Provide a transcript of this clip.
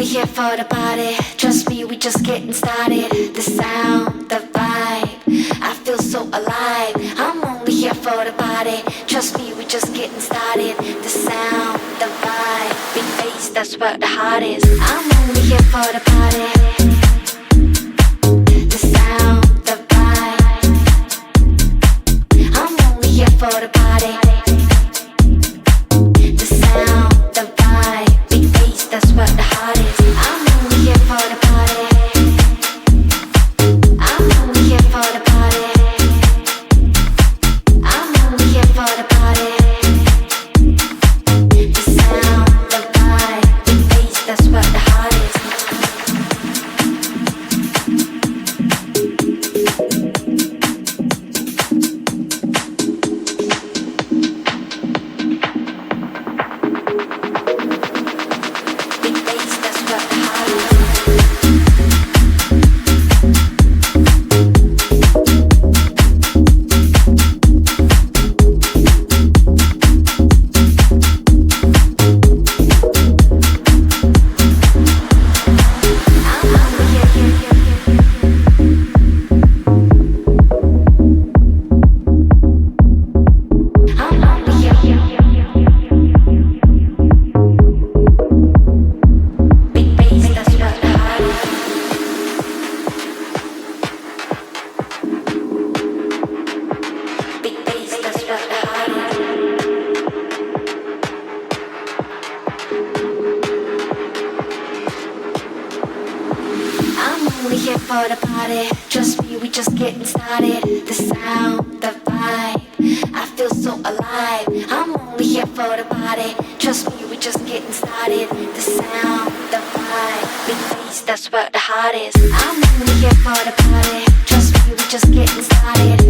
here for the party. Trust me, we just getting started. The sound, the vibe, I feel so alive. I'm only here for the party. Trust me, we just getting started. The sound, the vibe, big bass, that's where the heart is. I'm only here for the party. The sound, the vibe, I'm only here for the party. The sound, the vibe, big bass, that's where the heart is. I'm only here for the party. I'm only here for the party. I'm only here for the party. The sound, the vibe, big bass, that's where the heart is. Big bass, that's where the heart is. For the party, trust me, we just getting started. The sound, the vibe, I feel so alive. I'm only here for the party. Trust me, we just getting started. The sound, the vibe, big bass, that's where the heart is. I'm only here for the party. Trust me, we just getting started.